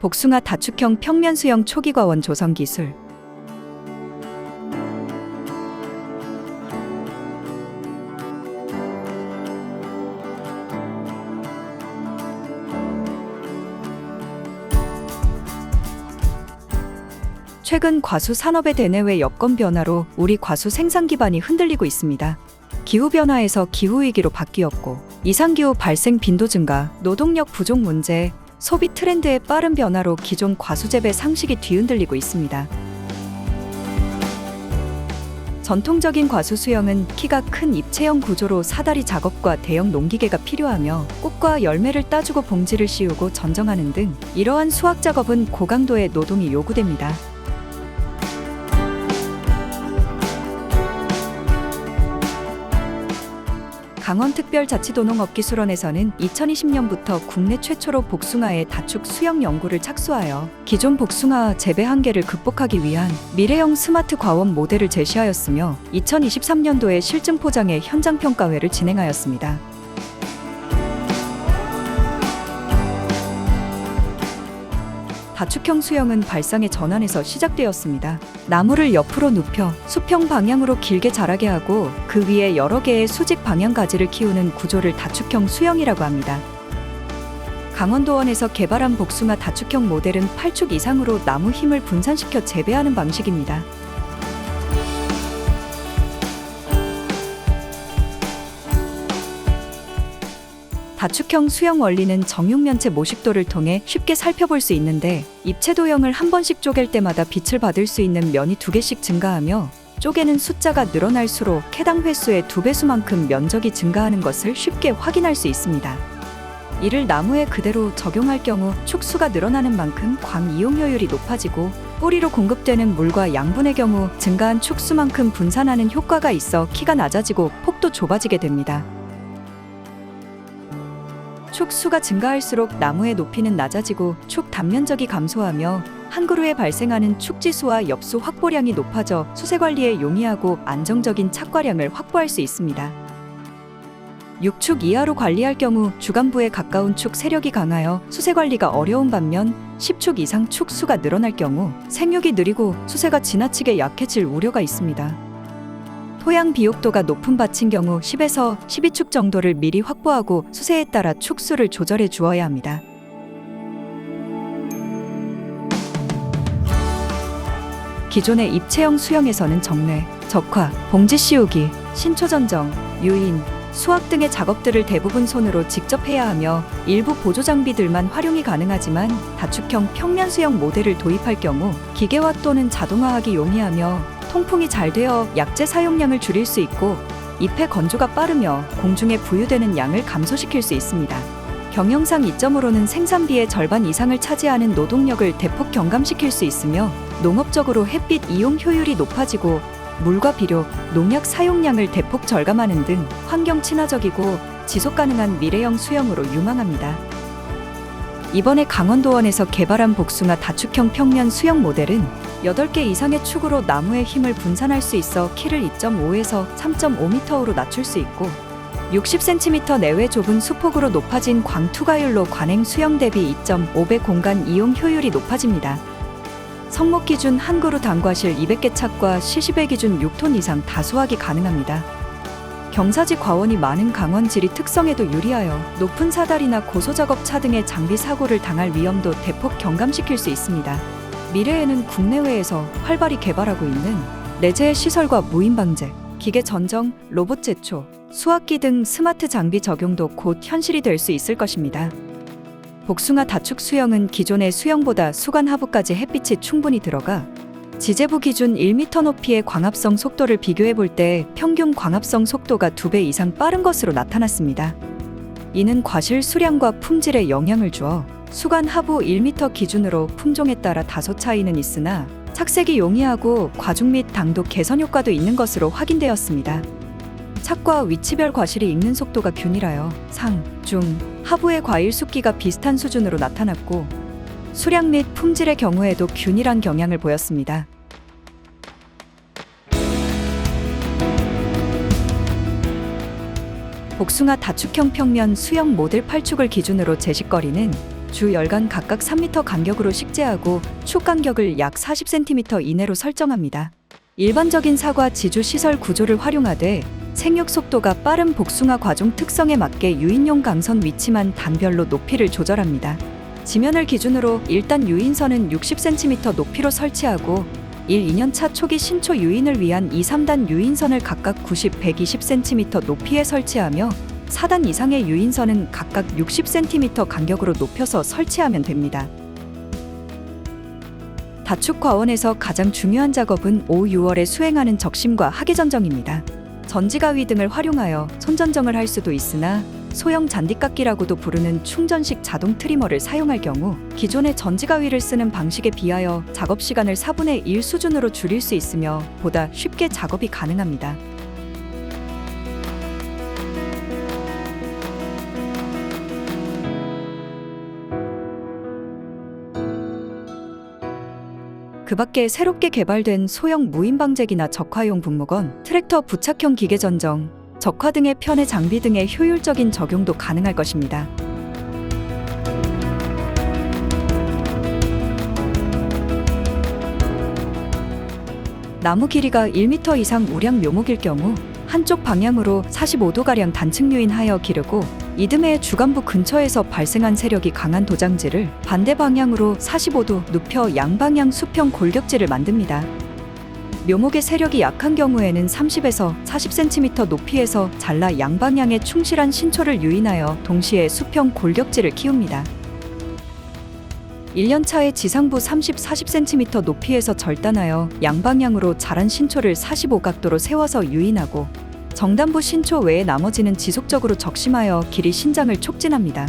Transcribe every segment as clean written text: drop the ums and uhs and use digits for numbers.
복숭아 다축형 평면 수영 초기과원 조성 기술. 최근 과수 산업의 대내외 여건 변화로 우리 과수 생산 기반이 흔들리고 있습니다. 기후변화에서 기후위기로 바뀌었고, 이상기후 발생 빈도 증가, 노동력 부족 문제, 소비 트렌드의 빠른 변화로 기존 과수 재배 상식이 뒤흔들리고 있습니다. 전통적인 과수 수영은 키가 큰 입체형 구조로 사다리 작업과 대형 농기계가 필요하며 꽃과 열매를 따주고 봉지를 씌우고 전정하는 등 이러한 수학 작업은 고강도의 노동이 요구됩니다. 강원특별자치도농업기술원에서는 2020년부터 국내 최초로 복숭아의 다축 수영 연구를 착수하여 기존 복숭아 재배 한계를 극복하기 위한 미래형 스마트 과원 모델을 제시하였으며 2023년도에 실증 포장의 현장 평가회를 진행하였습니다. 다축형 수영은 발상의 전환에서 시작되었습니다. 나무를 옆으로 눕혀 수평 방향으로 길게 자라게 하고 그 위에 여러 개의 수직 방향 가지를 키우는 구조를 다축형 수영이라고 합니다. 강원도원에서 개발한 복숭아 다축형 모델은 8축 이상으로 나무 힘을 분산시켜 재배하는 방식입니다. 다축형 수영 원리는 정육면체 모식도를 통해 쉽게 살펴볼 수 있는데, 입체 도형을 한 번씩 쪼갤 때마다 빛을 받을 수 있는 면이 2개씩 증가하며 쪼개는 숫자가 늘어날수록 해당 횟수의 2배수만큼 면적이 증가하는 것을 쉽게 확인할 수 있습니다. 이를 나무에 그대로 적용할 경우 축수가 늘어나는 만큼 광 이용 효율이 높아지고, 뿌리로 공급되는 물과 양분의 경우 증가한 축수만큼 분산하는 효과가 있어 키가 낮아지고 폭도 좁아지게 됩니다. 축수가 증가할수록 나무의 높이는 낮아지고 축 단면적이 감소하며 한 그루에 발생하는 축지수와 엽수 확보량이 높아져 수세 관리에 용이하고 안정적인 착과량을 확보할 수 있습니다. 6축 이하로 관리할 경우 주간부에 가까운 축 세력이 강하여 수세 관리가 어려운 반면 10축 이상 축수가 늘어날 경우 생육이 느리고 수세가 지나치게 약해질 우려가 있습니다. 토양 비옥도가 높은 밭인 경우 10에서 12축 정도를 미리 확보하고 수세에 따라 축수를 조절해 주어야 합니다. 기존의 입체형 수영에서는 정례, 적화, 봉지 씌우기, 신초 전정, 유인, 수확 등의 작업들을 대부분 손으로 직접 해야 하며 일부 보조 장비들만 활용이 가능하지만, 다축형 평면 수영 모델을 도입할 경우 기계화 또는 자동화하기 용이하며 통풍이 잘 되어 약재 사용량을 줄일 수 있고 잎의 건조가 빠르며 공중에 부유되는 양을 감소시킬 수 있습니다. 경영상 이점으로는 생산비의 절반 이상을 차지하는 노동력을 대폭 경감시킬 수 있으며 농업적으로 햇빛 이용 효율이 높아지고 물과 비료, 농약 사용량을 대폭 절감하는 등 환경 친화적이고 지속 가능한 미래형 수영으로 유망합니다. 이번에 강원도원에서 개발한 복숭아 다축형 평면 수영 모델은 8개 이상의 축으로 나무의 힘을 분산할 수 있어 키를 2.5에서 3.5m로 낮출 수 있고 60cm 내외 좁은 수폭으로 높아진 광투가율로 관행 수영 대비 2.5배 공간 이용 효율이 높아집니다. 성목 기준 한 그루 당과실 200개 착과 시시배 기준 6톤 이상 다수확이 가능합니다. 경사지 과원이 많은 강원지리 특성에도 유리하여 높은 사다리나 고소작업차 등의 장비 사고를 당할 위험도 대폭 경감시킬 수 있습니다. 미래에는 국내외에서 활발히 개발하고 있는 내재 시설과 무인 방제, 기계 전정, 로봇 제초, 수확기 등 스마트 장비 적용도 곧 현실이 될 수 있을 것입니다. 복숭아 다축 수영은 기존의 수영보다 수간 하부까지 햇빛이 충분히 들어가 지재부 기준 1m 높이의 광합성 속도를 비교해 볼 때 평균 광합성 속도가 2배 이상 빠른 것으로 나타났습니다. 이는 과실 수량과 품질에 영향을 주어 수간 하부 1m 기준으로 품종에 따라 다소 차이는 있으나 착색이 용이하고 과중 및 당도 개선 효과도 있는 것으로 확인되었습니다. 착과 위치별 과실이 익는 속도가 균일하여 상, 중, 하부의 과일 숫기가 비슷한 수준으로 나타났고 수량 및 품질의 경우에도 균일한 경향을 보였습니다. 복숭아 다축형 평면 수영 모델 8축을 기준으로 제식거리는 주 열간 각각 3m 간격으로 식재하고 축 간격을 약 40cm 이내로 설정합니다. 일반적인 사과 지주 시설 구조를 활용하되 생육 속도가 빠른 복숭아 과종 특성에 맞게 유인용 강선 위치만 단별로 높이를 조절합니다. 지면을 기준으로 일단 유인선은 60cm 높이로 설치하고 1, 2년차 초기 신초 유인을 위한 2, 3단 유인선을 각각 90, 120cm 높이에 설치하며 4단 이상의 유인선은 각각 60cm 간격으로 높여서 설치하면 됩니다. 다축 과원에서 가장 중요한 작업은 5, 6월에 수행하는 적심과 하계전정입니다. 전지가위 등을 활용하여 손전정을 할 수도 있으나 소형 잔디깎기라고도 부르는 충전식 자동 트리머를 사용할 경우 기존의 전지가위를 쓰는 방식에 비하여 작업 시간을 4분의 1 수준으로 줄일 수 있으며 보다 쉽게 작업이 가능합니다. 그 밖에 새롭게 개발된 소형 무인방제기나 적화용 분무건, 트랙터 부착형 기계 전정, 적화 등의 편의 장비 등의 효율적인 적용도 가능할 것입니다. 나무 길이가 1m 이상 우량 묘목일 경우 한쪽 방향으로 45도가량 단층 유인하여 기르고 이듬해 주간부 근처에서 발생한 세력이 강한 도장지를 반대 방향으로 45도 눕혀 양방향 수평 골격지를 만듭니다. 묘목의 세력이 약한 경우에는 30에서 40cm 높이에서 잘라 양방향에 충실한 신초를 유인하여 동시에 수평 골격지를 키웁니다. 1년차에 지상부 30, 40cm 높이에서 절단하여 양방향으로 자란 신초를 45각도로 세워서 유인하고 정단부 신초 외에 나머지는 지속적으로 적심하여 길이 신장을 촉진합니다.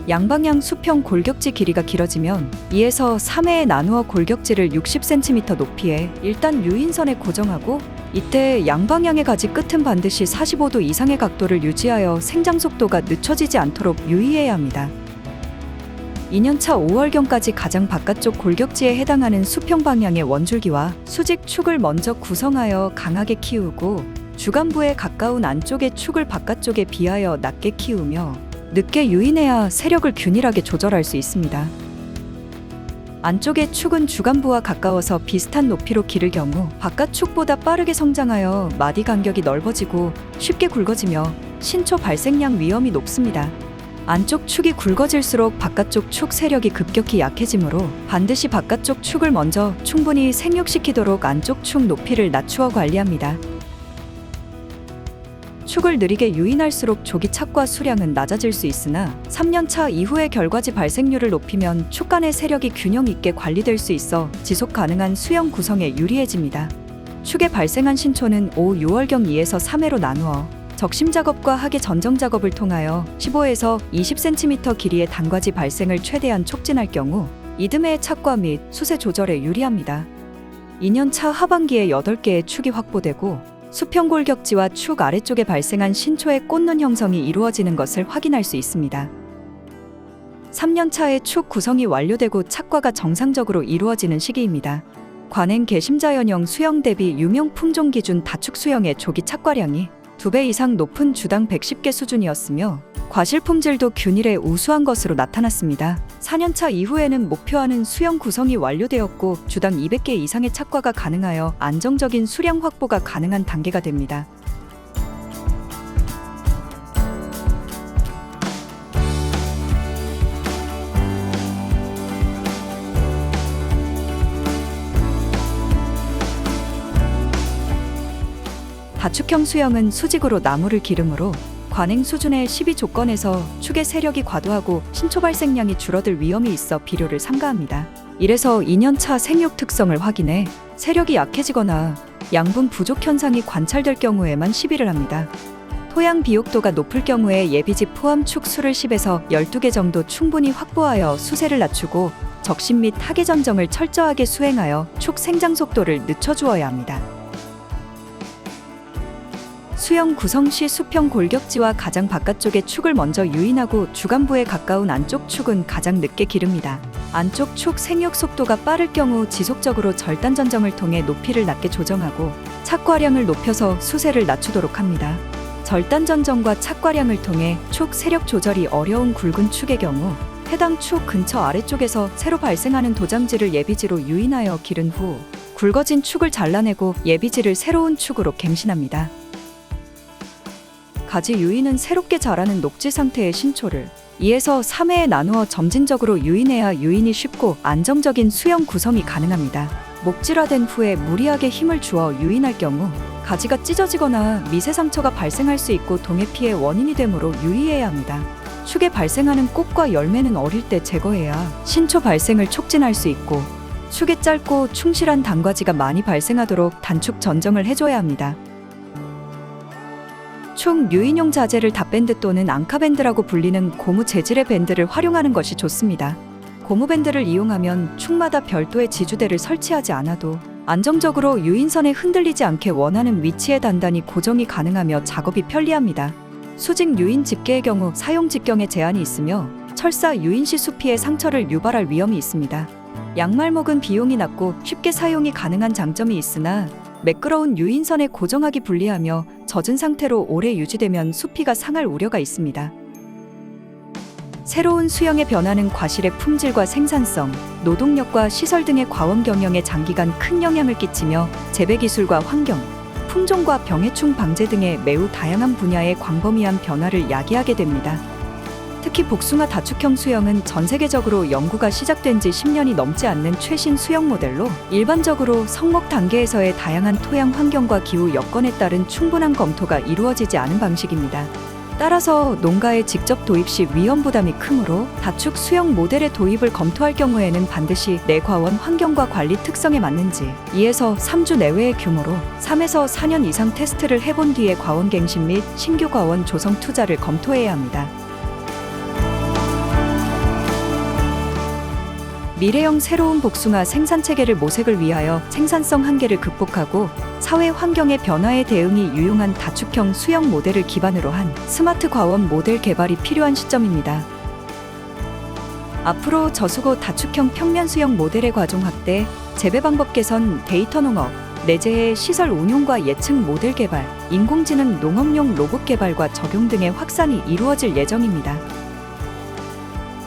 양방향 수평 골격지 길이가 길어지면 2에서 3회에 나누어 골격지를 60cm 높이에 일단 유인선에 고정하고 이때 양방향의 가지 끝은 반드시 45도 이상의 각도를 유지하여 생장 속도가 늦춰지지 않도록 유의해야 합니다. 2년차 5월경까지 가장 바깥쪽 골격지에 해당하는 수평 방향의 원줄기와 수직 축을 먼저 구성하여 강하게 키우고 주간부에 가까운 안쪽의 축을 바깥쪽에 비하여 낮게 키우며 늦게 유인해야 세력을 균일하게 조절할 수 있습니다. 안쪽의 축은 주간부와 가까워서 비슷한 높이로 기를 경우 바깥 축보다 빠르게 성장하여 마디 간격이 넓어지고 쉽게 굵어지며 신초 발생량 위험이 높습니다. 안쪽 축이 굵어질수록 바깥쪽 축 세력이 급격히 약해지므로 반드시 바깥쪽 축을 먼저 충분히 생육시키도록 안쪽 축 높이를 낮추어 관리합니다. 축을 느리게 유인할수록 조기 착과 수량은 낮아질 수 있으나 3년차 이후의 결과지 발생률을 높이면 축 간의 세력이 균형 있게 관리될 수 있어 지속 가능한 수영 구성에 유리해집니다. 축에 발생한 신초는 5, 6월경 2에서 3회로 나누어 적심 작업과 하계 전정 작업을 통하여 15에서 20cm 길이의 단과지 발생을 최대한 촉진할 경우 이듬해의 착과 및 수세 조절에 유리합니다. 2년차 하반기에 8개의 축이 확보되고 수평골격지와 축 아래쪽에 발생한 신초의 꽃눈 형성이 이루어지는 것을 확인할 수 있습니다. 3년차에 축 구성이 완료되고 착과가 정상적으로 이루어지는 시기입니다. 관행 개심자연형 수영 대비 유명 품종 기준 다축 수영의 조기 착과량이 2배 이상 높은 주당 110개 수준이었으며 과실 품질도 균일해 우수한 것으로 나타났습니다. 4년차 이후에는 목표하는 수영 구성이 완료되었고 주당 200개 이상의 착과가 가능하여 안정적인 수량 확보가 가능한 단계가 됩니다. 다축형 수영은 수직으로 나무를 기르므로 관행 수준의 12 조건에서 축의 세력이 과도하고 신초 발생량이 줄어들 위험이 있어 비료를 삼가합니다. 이래서 2년차 생육 특성을 확인해 세력이 약해지거나 양분 부족 현상이 관찰될 경우에만 시비를 합니다. 토양 비옥도가 높을 경우에 예비집 포함 축 수를 10에서 12개 정도 충분히 확보하여 수세를 낮추고 적심 및 하계 전정을 철저하게 수행하여 축 생장 속도를 늦춰주어야 합니다. 수영 구성 시 수평 골격지와 가장 바깥쪽의 축을 먼저 유인하고 주간부에 가까운 안쪽 축은 가장 늦게 기릅니다. 안쪽 축 생육 속도가 빠를 경우 지속적으로 절단 전정을 통해 높이를 낮게 조정하고 착과량을 높여서 수세를 낮추도록 합니다. 절단 전정과 착과량을 통해 축 세력 조절이 어려운 굵은 축의 경우 해당 축 근처 아래쪽에서 새로 발생하는 도장지를 예비지로 유인하여 기른 후 굵어진 축을 잘라내고 예비지를 새로운 축으로 갱신합니다. 가지 유인은 새롭게 자라는 녹지 상태의 신초를 2에서 3회에 나누어 점진적으로 유인해야 유인이 쉽고 안정적인 수영 구성이 가능합니다. 목질화된 후에 무리하게 힘을 주어 유인할 경우 가지가 찢어지거나 미세 상처가 발생할 수 있고 동해 피해 원인이 되므로 유의해야 합니다. 축에 발생하는 꽃과 열매는 어릴 때 제거해야 신초 발생을 촉진할 수 있고 축에 짧고 충실한 단과지가 많이 발생하도록 단축 전정을 해줘야 합니다. 축 유인용 자재를 닷밴드 또는 앙카밴드라고 불리는 고무 재질의 밴드를 활용하는 것이 좋습니다. 고무 밴드를 이용하면 축마다 별도의 지주대를 설치하지 않아도 안정적으로 유인선에 흔들리지 않게 원하는 위치에 단단히 고정이 가능하며 작업이 편리합니다. 수직 유인 집게의 경우 사용 직경에 제한이 있으며 철사 유인 시 수피에 상처를 유발할 위험이 있습니다. 양말목은 비용이 낮고 쉽게 사용이 가능한 장점이 있으나 매끄러운 유인선에 고정하기 불리하며 젖은 상태로 오래 유지되면 수피가 상할 우려가 있습니다. 새로운 수영의 변화는 과실의 품질과 생산성, 노동력과 시설 등의 과원 경영에 장기간 큰 영향을 끼치며 재배 기술과 환경, 품종과 병해충 방제 등의 매우 다양한 분야의 광범위한 변화를 야기하게 됩니다. 특히 복숭아 다축형 수영은 전 세계적으로 연구가 시작된 지 10년이 넘지 않는 최신 수영 모델로 일반적으로 성목 단계에서의 다양한 토양 환경과 기후 여건에 따른 충분한 검토가 이루어지지 않은 방식입니다. 따라서 농가에 직접 도입 시 위험 부담이 크므로 다축 수영 모델의 도입을 검토할 경우에는 반드시 내 과원 환경과 관리 특성에 맞는지 2에서 3주 내외의 규모로 3에서 4년 이상 테스트를 해본 뒤에 과원 갱신 및 신규 과원 조성 투자를 검토해야 합니다. 미래형 새로운 복숭아 생산체계를 모색을 위하여 생산성 한계를 극복하고 사회 환경의 변화에 대응이 유용한 다축형 수영 모델을 기반으로 한 스마트 과원 모델 개발이 필요한 시점입니다. 앞으로 저수고 다축형 평면 수영 모델의 과종 확대, 재배 방법 개선, 데이터 농업, 내재해 시설 운용과 예측 모델 개발, 인공지능 농업용 로봇 개발과 적용 등의 확산이 이루어질 예정입니다.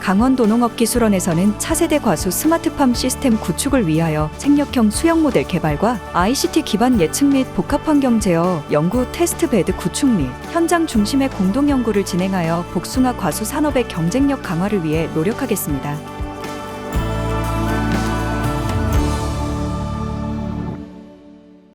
강원도 농업기술원에서는 차세대 과수 스마트팜 시스템 구축을 위하여 생력형 수영 모델 개발과 ICT 기반 예측 및 복합환경 제어, 연구 테스트 베드 구축 및 현장 중심의 공동 연구를 진행하여 복숭아 과수 산업의 경쟁력 강화를 위해 노력하겠습니다.